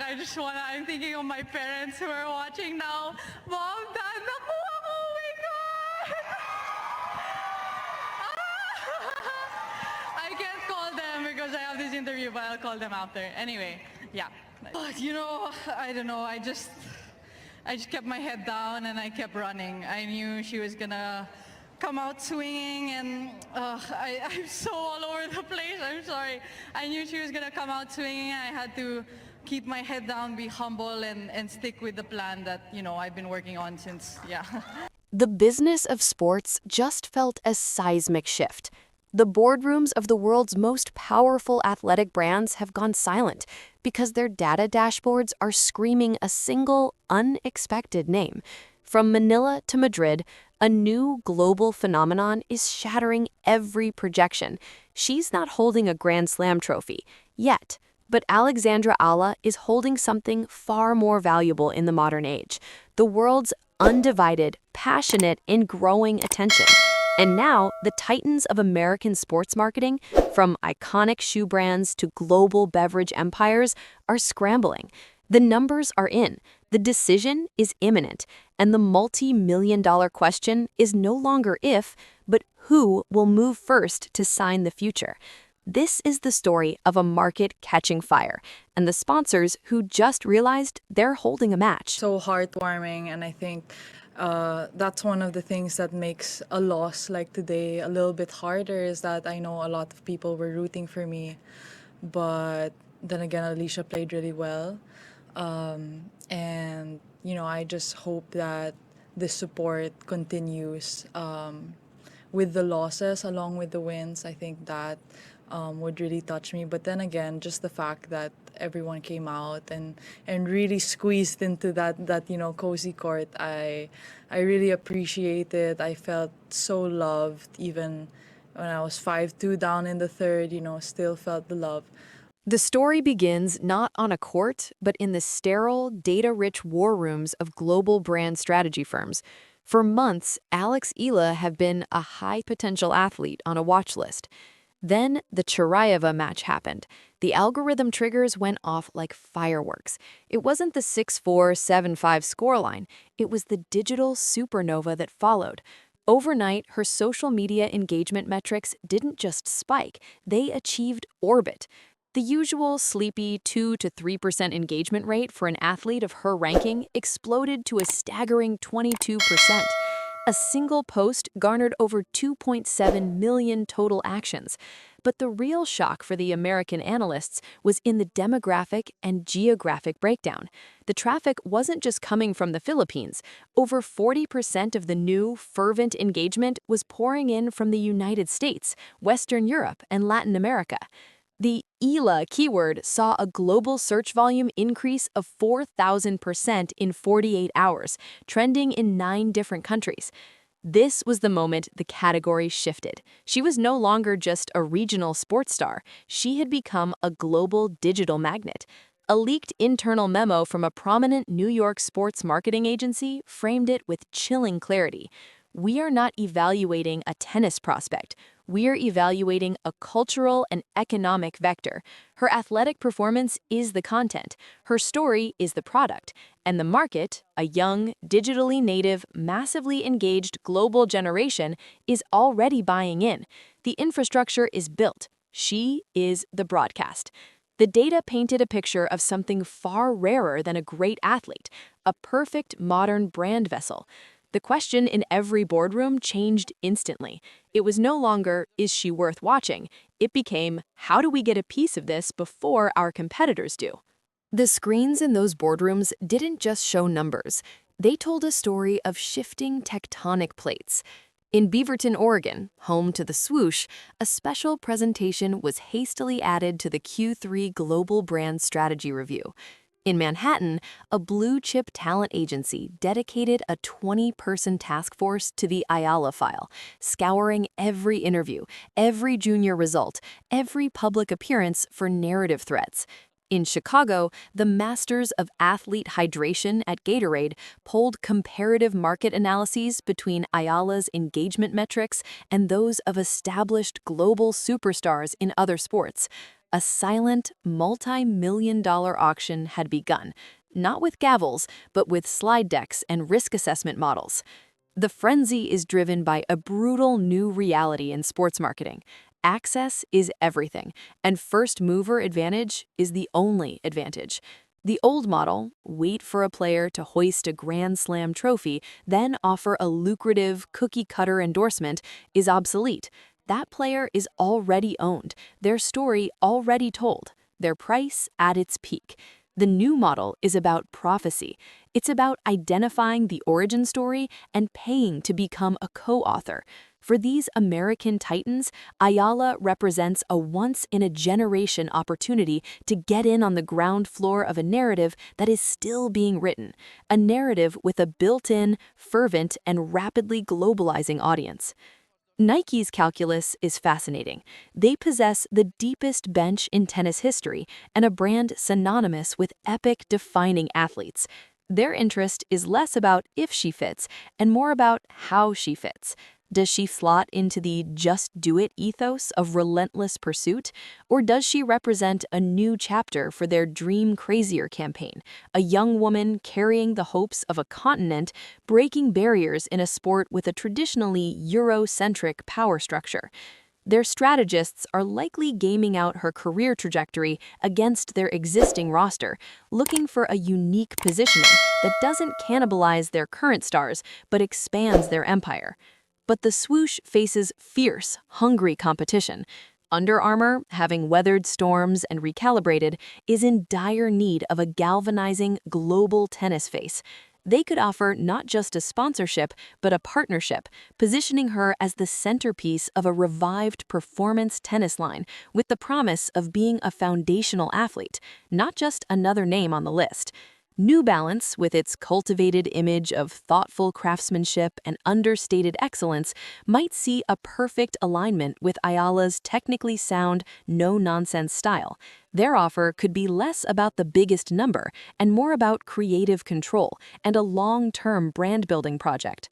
I'm thinking of my parents who are watching now. Mom, Dad, nakuha ko! Oh my God! I can't call them because I have this interview, but I'll call them after. Anyway, yeah. I don't know. I just kept my head down and I kept running. I knew she was gonna come out swinging, and I'm so all over the place. I'm sorry. I knew she was gonna come out swinging. I had to keep my head down, be humble, and stick with the plan that I've been working on since. Yeah. The business of sports just felt a seismic shift. The boardrooms of the world's most powerful athletic brands have gone silent because their data dashboards are screaming a single, unexpected name. From Manila to Madrid, a new global phenomenon is shattering every projection. She's not holding a Grand Slam trophy yet, but Alexandra Eala is holding something far more valuable in the modern age: the world's undivided, passionate, and growing attention. And now, the titans of American sports marketing, from iconic shoe brands to global beverage empires, are scrambling. The numbers are in, the decision is imminent, and the multi-million-dollar question is no longer if, but who will move first to sign the future. This is the story of a market catching fire, and the sponsors who just realized they're holding a match. So heartwarming, and I think that's one of the things that makes a loss like today a little bit harder, is that I know a lot of people were rooting for me, but then again, Alicia played really well. And I just hope that this support continues with the losses along with the wins. I think that would really touch me. But then again, just the fact that everyone came out and really squeezed into that cozy court, I really appreciate it. I felt so loved even when I was 5-2 down in the third. Still felt the love. The story begins not on a court, but in the sterile, data-rich war rooms of global brand strategy firms. For months, Alex Eala have been a high-potential athlete on a watch list. Then the Chirayeva match happened. The algorithm triggers went off like fireworks. It wasn't the 6-4, 7-5 scoreline. It was the digital supernova that followed. Overnight, her social media engagement metrics didn't just spike, they achieved orbit. The usual sleepy 2 to 3% engagement rate for an athlete of her ranking exploded to a staggering 22%. A single post garnered over 2.7 million total actions. But the real shock for the American analysts was in the demographic and geographic breakdown. The traffic wasn't just coming from the Philippines. Over 40% of the new, fervent engagement was pouring in from the United States, Western Europe, and Latin America. The Eala keyword saw a global search volume increase of 4,000% in 48 hours, trending in 9 different countries. This was the moment the category shifted. She was no longer just a regional sports star. She had become a global digital magnet. A leaked internal memo from a prominent New York sports marketing agency framed it with chilling clarity. We are not evaluating a tennis prospect. We're evaluating a cultural and economic vector. Her athletic performance is the content. Her story is the product. And the market, a young, digitally native, massively engaged global generation, is already buying in. The infrastructure is built. She is the broadcast. The data painted a picture of something far rarer than a great athlete, a perfect modern brand vessel. The question in every boardroom changed instantly. It was no longer, is she worth watching? It became, how do we get a piece of this before our competitors do? The screens in those boardrooms didn't just show numbers. They told a story of shifting tectonic plates. In Beaverton, Oregon, home to the swoosh, a special presentation was hastily added to the Q3 Global Brand Strategy Review. In Manhattan, a blue-chip talent agency dedicated a 20-person task force to the Eala file, scouring every interview, every junior result, every public appearance for narrative threats. In Chicago, the Masters of Athlete Hydration at Gatorade pulled comparative market analyses between Eala's engagement metrics and those of established global superstars in other sports. A silent, multi-million-dollar auction had begun, not with gavels, but with slide decks and risk assessment models. The frenzy is driven by a brutal new reality in sports marketing. Access is everything, and first mover advantage is the only advantage. The old model, wait for a player to hoist a Grand Slam trophy, then offer a lucrative cookie-cutter endorsement, is obsolete. That player is already owned, their story already told, their price at its peak. The new model is about prophecy. It's about identifying the origin story and paying to become a co-author. For these American titans, Eala represents a once-in-a-generation opportunity to get in on the ground floor of a narrative that is still being written, a narrative with a built-in, fervent, and rapidly globalizing audience. Nike's calculus is fascinating. They possess the deepest bench in tennis history and a brand synonymous with epic defining athletes. Their interest is less about if she fits and more about how she fits. Does she slot into the just do it ethos of relentless pursuit? Or does she represent a new chapter for their Dream Crazier campaign? A young woman carrying the hopes of a continent, breaking barriers in a sport with a traditionally Eurocentric power structure. Their strategists are likely gaming out her career trajectory against their existing roster, looking for a unique positioning that doesn't cannibalize their current stars, but expands their empire. But the swoosh faces fierce, hungry competition. Under Armour, having weathered storms and recalibrated, is in dire need of a galvanizing global tennis face. They could offer not just a sponsorship, but a partnership, positioning her as the centerpiece of a revived performance tennis line with the promise of being a foundational athlete, not just another name on the list. New Balance, with its cultivated image of thoughtful craftsmanship and understated excellence, might see a perfect alignment with Eala's technically sound, no-nonsense style. Their offer could be less about the biggest number and more about creative control and a long-term brand-building project.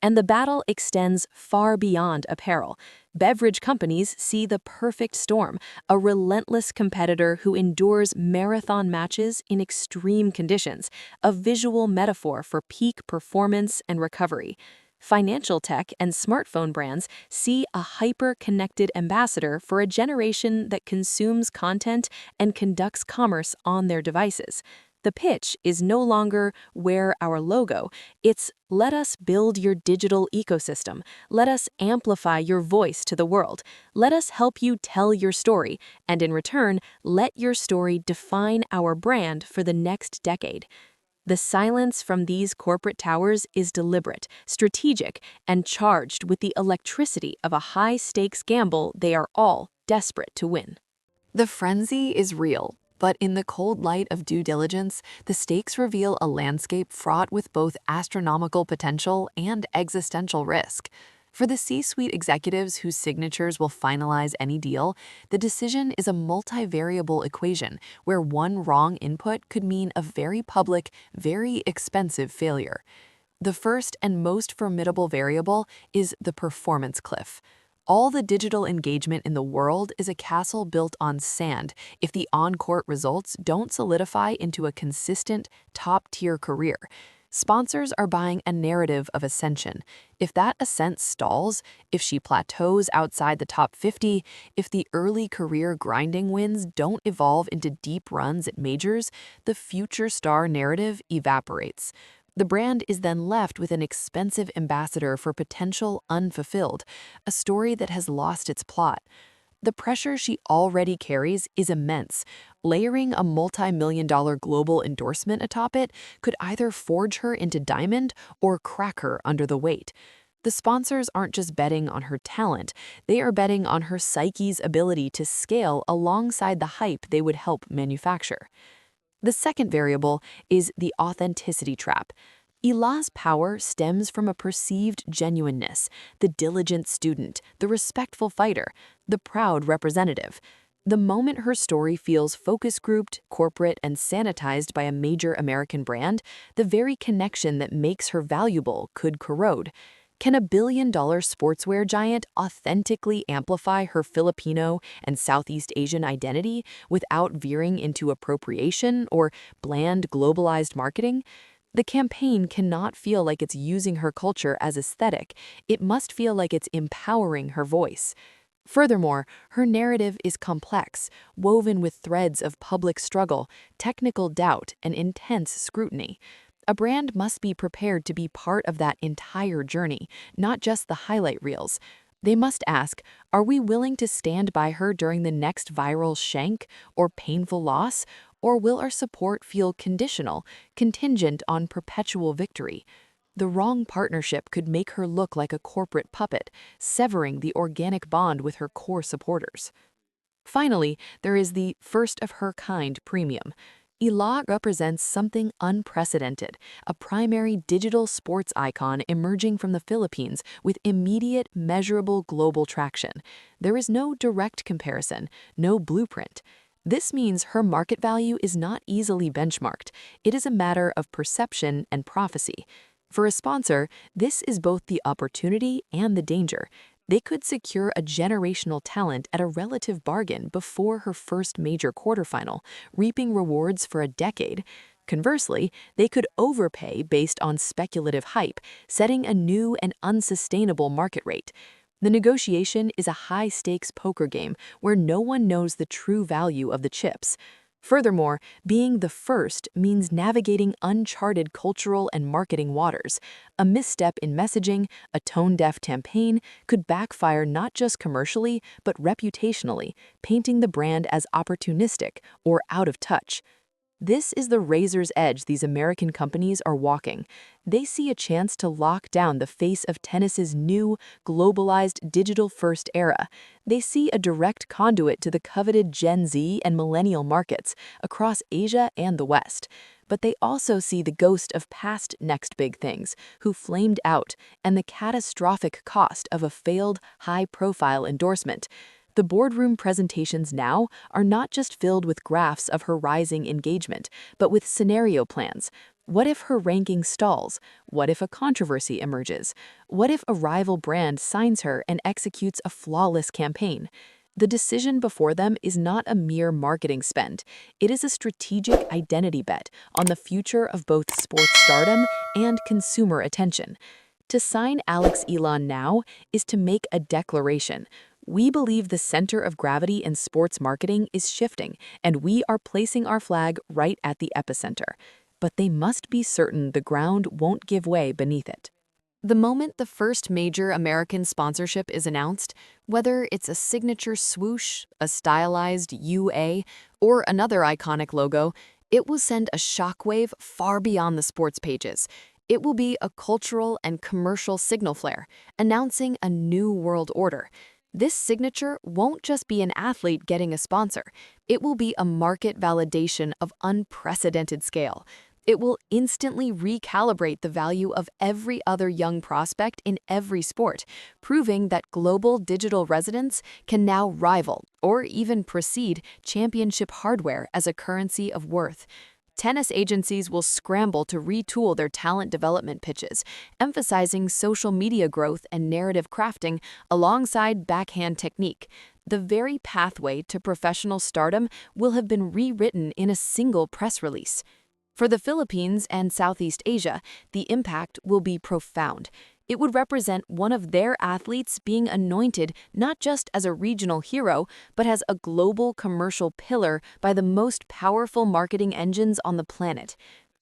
And the battle extends far beyond apparel. Beverage companies see the perfect storm, a relentless competitor who endures marathon matches in extreme conditions, a visual metaphor for peak performance and recovery. Financial tech and smartphone brands see a hyper-connected ambassador for a generation that consumes content and conducts commerce on their devices. The pitch is no longer wear our logo, it's let us build your digital ecosystem, let us amplify your voice to the world, let us help you tell your story, and in return, let your story define our brand for the next decade. The silence from these corporate towers is deliberate, strategic, and charged with the electricity of a high-stakes gamble they are all desperate to win. The frenzy is real. But in the cold light of due diligence, the stakes reveal a landscape fraught with both astronomical potential and existential risk. For the C-suite executives whose signatures will finalize any deal, the decision is a multivariable equation where one wrong input could mean a very public, very expensive failure. The first and most formidable variable is the performance cliff. All the digital engagement in the world is a castle built on sand if the on-court results don't solidify into a consistent, top-tier career. Sponsors are buying a narrative of ascension. If that ascent stalls, if she plateaus outside the top 50, if the early career grinding wins don't evolve into deep runs at majors, the future star narrative evaporates. The brand is then left with an expensive ambassador for potential unfulfilled, a story that has lost its plot. The pressure she already carries is immense. Layering a multi-million-dollar global endorsement atop it could either forge her into diamond or crack her under the weight. The sponsors aren't just betting on her talent, they are betting on her psyche's ability to scale alongside the hype they would help manufacture. The second variable is the authenticity trap. Eala's power stems from a perceived genuineness, the diligent student, the respectful fighter, the proud representative. The moment her story feels focus-grouped, corporate, and sanitized by a major American brand, the very connection that makes her valuable could corrode. Can a billion-dollar sportswear giant authentically amplify her Filipino and Southeast Asian identity without veering into appropriation or bland globalized marketing? The campaign cannot feel like it's using her culture as aesthetic. It must feel like it's empowering her voice. Furthermore, her narrative is complex, woven with threads of public struggle, technical doubt, and intense scrutiny. A brand must be prepared to be part of that entire journey, not just the highlight reels. They must ask, are we willing to stand by her during the next viral shank or painful loss, or will our support feel conditional, contingent on perpetual victory? The wrong partnership could make her look like a corporate puppet, severing the organic bond with her core supporters. Finally, there is the first-of-her-kind premium. Eala represents something unprecedented, a primary digital sports icon emerging from the Philippines with immediate, measurable global traction. There is no direct comparison, no blueprint. This means her market value is not easily benchmarked. It is a matter of perception and prophecy. For a sponsor, this is both the opportunity and the danger. They could secure a generational talent at a relative bargain before her first major quarterfinal, reaping rewards for a decade. Conversely, they could overpay based on speculative hype, setting a new and unsustainable market rate. The negotiation is a high-stakes poker game where no one knows the true value of the chips. Furthermore, being the first means navigating uncharted cultural and marketing waters. A misstep in messaging, a tone-deaf campaign, could backfire not just commercially, but reputationally, painting the brand as opportunistic or out of touch. This is the razor's edge these American companies are walking. They see a chance to lock down the face of tennis's new, globalized, digital-first era. They see a direct conduit to the coveted Gen Z and millennial markets across Asia and the West. But they also see the ghost of past next big things, who flamed out, and the catastrophic cost of a failed, high-profile endorsement. The boardroom presentations now are not just filled with graphs of her rising engagement, but with scenario plans. What if her ranking stalls? What if a controversy emerges? What if a rival brand signs her and executes a flawless campaign? The decision before them is not a mere marketing spend. It is a strategic identity bet on the future of both sports stardom and consumer attention. To sign Alex Eala now is to make a declaration. We believe the center of gravity in sports marketing is shifting, and we are placing our flag right at the epicenter. But they must be certain the ground won't give way beneath it. The moment the first major American sponsorship is announced, whether it's a signature swoosh, a stylized UA, or another iconic logo, it will send a shockwave far beyond the sports pages. It will be a cultural and commercial signal flare, announcing a new world order. This signature won't just be an athlete getting a sponsor. It will be a market validation of unprecedented scale. It will instantly recalibrate the value of every other young prospect in every sport, proving that global digital residents can now rival or even precede championship hardware as a currency of worth. Tennis agencies will scramble to retool their talent development pitches, emphasizing social media growth and narrative crafting alongside backhand technique. The very pathway to professional stardom will have been rewritten in a single press release. For the Philippines and Southeast Asia, the impact will be profound. It would represent one of their athletes being anointed not just as a regional hero, but as a global commercial pillar by the most powerful marketing engines on the planet.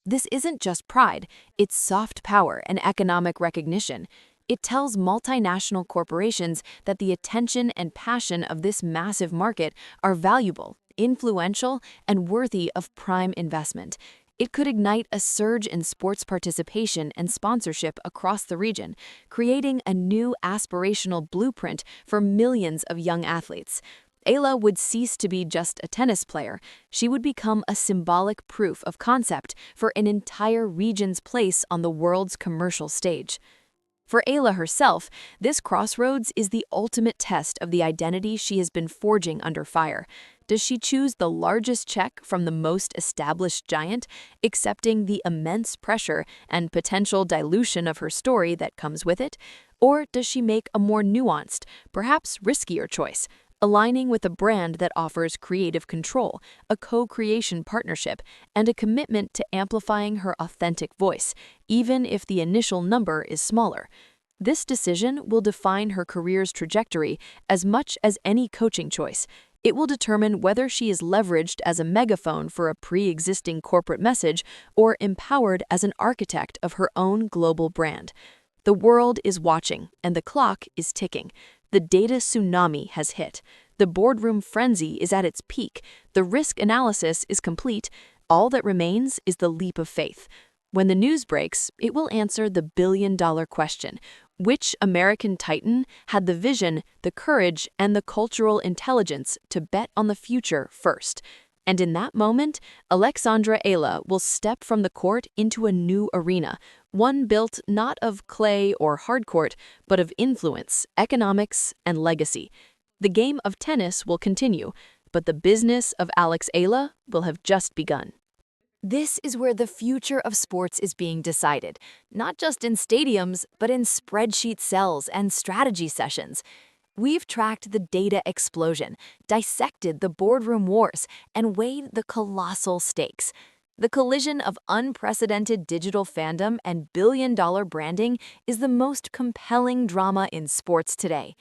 This isn't just pride, it's soft power and economic recognition. It tells multinational corporations that the attention and passion of this massive market are valuable, influential, and worthy of prime investment. It could ignite a surge in sports participation and sponsorship across the region, creating a new aspirational blueprint for millions of young athletes. Eala would cease to be just a tennis player. She would become a symbolic proof of concept for an entire region's place on the world's commercial stage. For Eala herself, this crossroads is the ultimate test of the identity she has been forging under fire. Does she choose the largest check from the most established giant, accepting the immense pressure and potential dilution of her story that comes with it? Or does she make a more nuanced, perhaps riskier choice, aligning with a brand that offers creative control, a co-creation partnership, and a commitment to amplifying her authentic voice, even if the initial number is smaller? This decision will define her career's trajectory as much as any coaching choice. It will determine whether she is leveraged as a megaphone for a pre-existing corporate message or empowered as an architect of her own global brand. The world is watching, and the clock is ticking. The data tsunami has hit. The boardroom frenzy is at its peak. The risk analysis is complete. All that remains is the leap of faith. When the news breaks, it will answer the billion-dollar question. Which American titan had the vision, the courage, and the cultural intelligence to bet on the future first? And in that moment, Alexandra Eala will step from the court into a new arena, one built not of clay or hardcourt, but of influence, economics, and legacy. The game of tennis will continue, but the business of Alex Eala will have just begun. This is where the future of sports is being decided, not just in stadiums, but in spreadsheet cells and strategy sessions. We've tracked the data explosion, dissected the boardroom wars, and weighed the colossal stakes. The collision of unprecedented digital fandom and billion-dollar branding is the most compelling drama in sports today.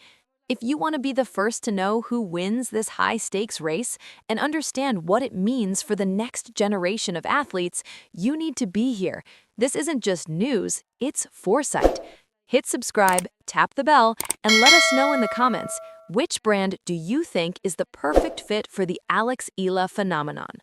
If you want to be the first to know who wins this high-stakes race and understand what it means for the next generation of athletes, you need to be here. This isn't just news, it's foresight. Hit subscribe, tap the bell, and let us know in the comments, which brand do you think is the perfect fit for the Alex Eala phenomenon?